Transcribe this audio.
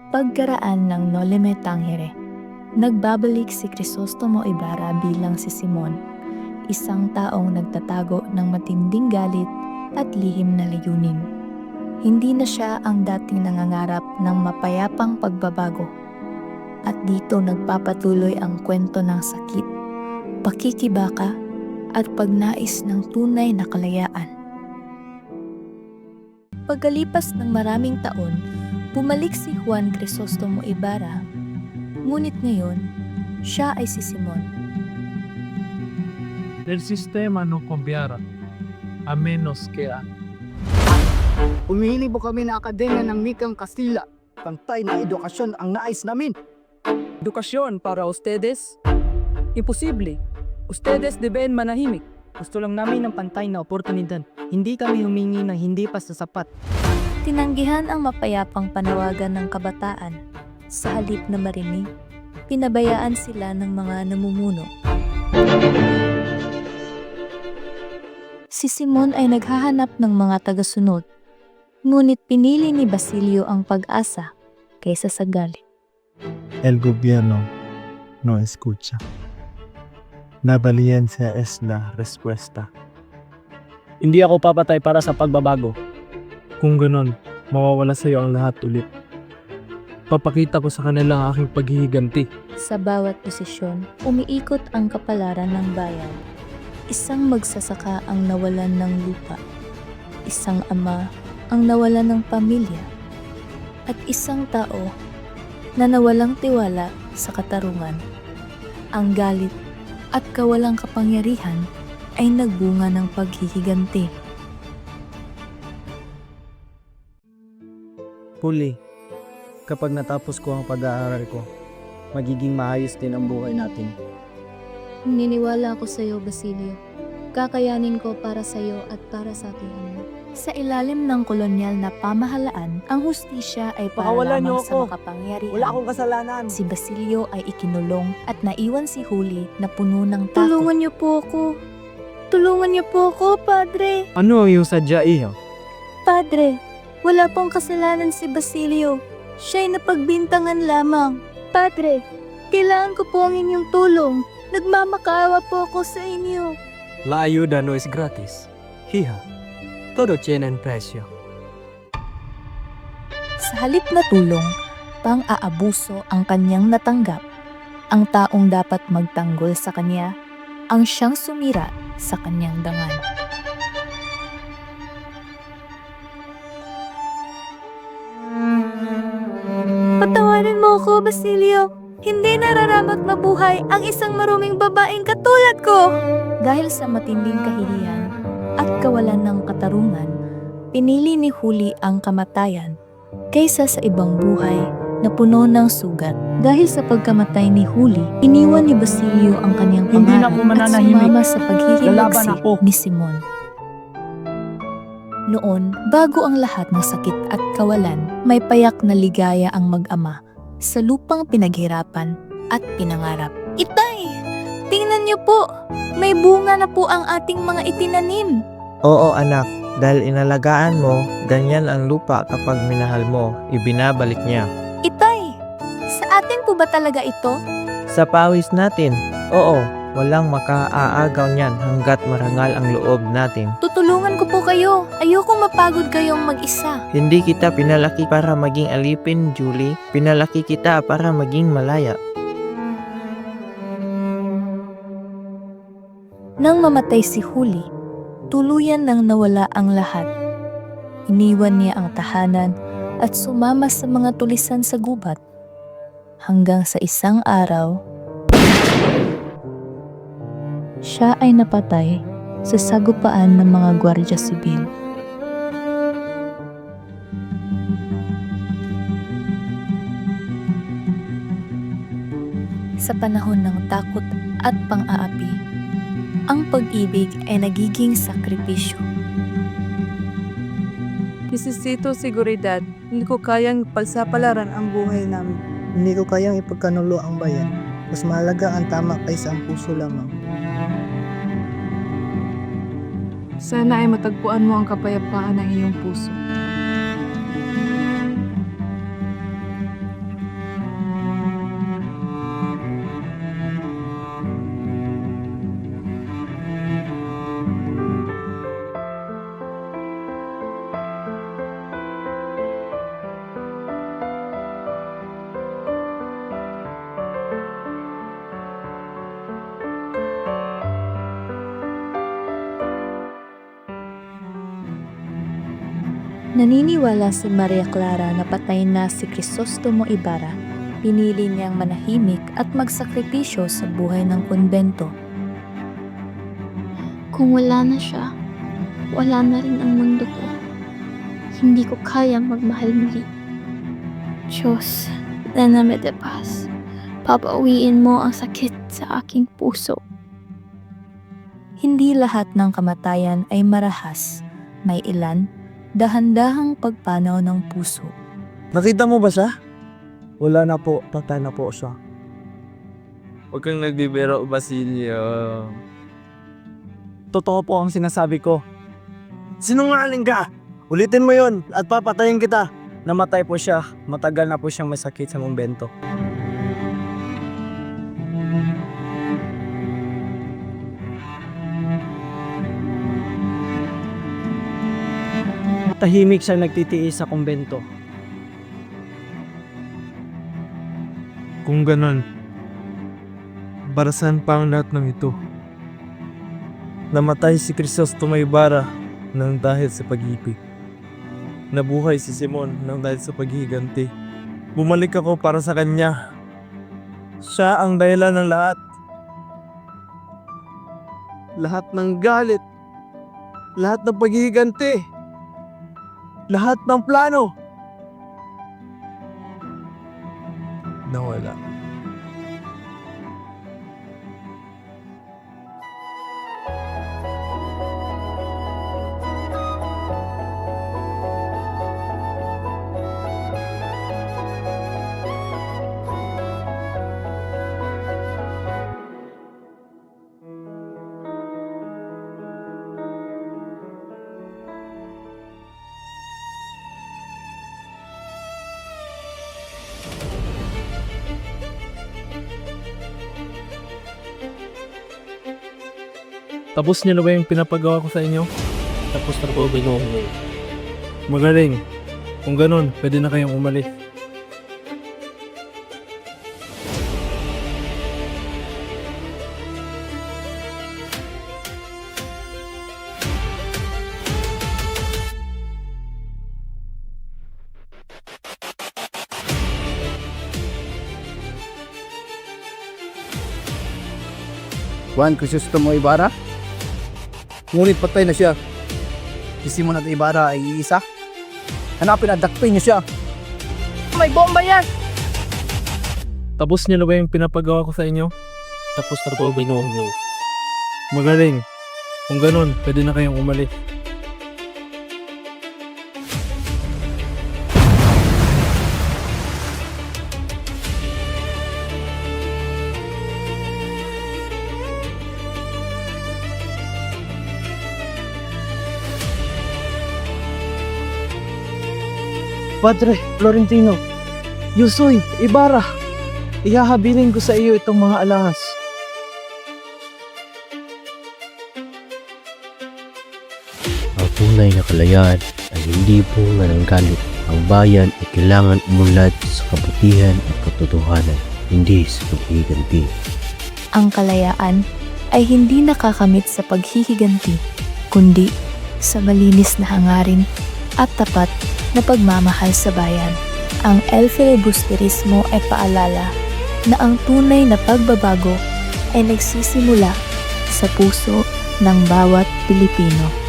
Pagkaraan ng Nolime Tangere, nagbabalik si Crisostomo Ibarra bilang si Simon, isang taong nagtatago ng matinding galit at lihim na layunin. Hindi na siya ang dating nangangarap ng mapayapang pagbabago. At dito nagpapatuloy ang kwento ng sakit, pakikibaka at pagnais ng tunay na kalayaan. Pagkalipas ng maraming taon, bumalik si Juan Crisostomo Ibarra, ngunit ngayon, siya ay si Simon. Del sistema no cambiará, a menos que Umili po kami na Akademya ng Wikang Kastila. Pantay na edukasyon ang nais namin. Edukasyon para ustedes? Imposible. Ustedes deben manahimik. Gusto lang namin ng pantay na oportunidad. Hindi kami humingi ng hindi pa sasapat. Tinanggihan ang mapayapang panawagan ng kabataan. Sa halip na marinig, pinabayaan sila ng mga namumuno. Si Simon ay naghahanap ng mga tagasunod, ngunit pinili ni Basilio ang pag-asa kaysa sa galit. El gobierno no escucha. La valencia es la respuesta. Hindi ako papatay para sa pagbabago. Kung ganon, mawawala sa iyo ang lahat ulit. Papakita ko sa kanila ang aking paghihiganti. Sa bawat desisyon, umiikot ang kapalaran ng bayan. Isang magsasaka ang nawalan ng lupa, isang ama ang nawalan ng pamilya, at isang tao na nawalang tiwala sa katarungan. Ang galit at kawalang kapangyarihan ay nagbunga ng paghihiganti. Huli, kapag natapos ko ang pag-aaral ko, magiging maayos din ang buhay natin. Niniwala ako sa iyo, Basilio. Kakayanin ko para sa iyo at para sa aking ama. Sa ilalim ng kolonyal na pamahalaan, ang hustisya ay para Pakawalan niyo lamang sa ako. makapangyarihan. Wala akong kasalanan. Si Basilio ay ikinulong at naiwan si Huli na puno ng takot. Tulungan niyo po ako. Tulungan niyo po ako, Padre. Ano ang iyong sadya, iho? Padre, wala pong kasalanan si Basilio. Siya'y napagbintangan lamang. Padre, kailangan ko po ang inyong tulong. Nagmamakaawa po ako sa inyo. La ayuda no es gratis. Hija, todo tiene precio. Sa halip na tulong, pang-aabuso ang kanyang natanggap. Ang taong dapat magtanggol sa kanya, ang siyang sumira sa kanyang dangal. Patawarin mo ako, Basilio. Hindi nararapat mabuhay ang isang maruming babaeng katulad ko. Dahil sa matinding kahihiyan at kawalan ng katarungan, pinili ni Huli ang kamatayan kaysa sa ibang buhay na puno ng sugat. Dahil sa pagkamatay ni Huli, iniwan ni Basilio ang kanyang Hindi na ako pangalan at mananahimik. sumama sa paghihimagsik Lalaban ako. ni Simon. Noon, bago ang lahat ng sakit at kawalan, may payak na ligaya ang mag-ama sa lupang pinaghirapan at pinangarap. Itay, tingnan niyo po. May bunga na po ang ating mga itinanim. Oo anak, dahil inalagaan mo, ganyan ang lupa kapag minahal mo, ibinabalik niya. Itay, sa atin po ba talaga ito? Sa pawis natin, oo, walang makaaagaw niyan hanggat marangal ang loob natin. Tutulungan ko po kayo. Ayokong mapagod kayong mag-isa. Hindi kita pinalaki para maging alipin, Julie. Pinalaki kita para maging malaya. Nang mamatay si Huli, tuluyan nang nawala ang lahat. Iniwan niya ang tahanan at sumama sa mga tulisan sa gubat. Hanggang sa isang araw, siya ay napatay sa sagupaan ng mga Gwardiya Sibil. Sa panahon ng takot at pang-aapi, ang pag-ibig ay nagiging sakripisyo. Necesito seguridad. Hindi ko kayang pagsapalaran ang buhay namin. Hindi ko kayang ipagkanulo ang bayan. Mas mahalaga ang tama kaysa ang puso lamang. Sana ay matagpuan mo ang kapayapaan ng iyong puso. Naniniwala si Maria Clara na patay na si Crisostomo Ibarra. Pinili niyang manahimik at magsakripisyo sa buhay ng kumbento. Kung wala na siya, wala na rin ang mundo ko. Hindi ko kayang magmahal muli. Diyos, Dame de Paz, papauwiin mo ang sakit sa aking puso. Hindi lahat ng kamatayan ay marahas. May ilan, dahan-dahang pagpanaw ng puso. Nakita mo ba siya? Wala na po, patay na po siya. Huwag kang nagbibiro, Basilio. Totoo po ang sinasabi ko. Sinungaling ka! Ulitin mo yon at papatayin kita. Namatay po siya. Matagal na po siyang may sakit sa kumbento. Tahimik siya nagtitiis sa kumbento. Kung ganon, barasan pa ang lahat ng ito. Namatay si Crisostomo Ibarra nang dahil sa pag-ibig. Nabuhay si Simon nang dahil sa paghihiganti. Bumalik ako para sa kanya. Siya ang dahilan ng lahat. Lahat ng galit. Lahat ng paghihiganti. Lahat ng plano. Nawala. Tapos niyo na ba yung pinapagawa ko sa inyo? Tapos na po, Ginoo. Magaling. Kung ganun, pwede na kayong umalis. Juan Crisostomo Ibarra? Ngunit patay na siya. Si Simon at Ibarra ay iisa. Hanapin at dakpin niyo siya. May bomba yan! Tapos niyo na ba yung pinapagawa ko sa inyo? Tapos na po, Ginoo. Magaling. Kung ganun, pwede na kayong umalis. Padre Florentino, Yusoy, Ibarra, ihahabilin ko sa iyo itong mga alahas. Ang tunay na kalayaan ay hindi bunga ng galit. Ang bayan ay kailangan umunlad sa kabutihan at katotohanan, hindi sa paghihiganti. Ang kalayaan ay hindi nakakamit sa paghihiganti, kundi sa malinis na hangarin at tapat na pagmamahal sa bayan. Ang El Filibusterismo ay paalala na ang tunay na pagbabago ay nagsisimula sa puso ng bawat Pilipino.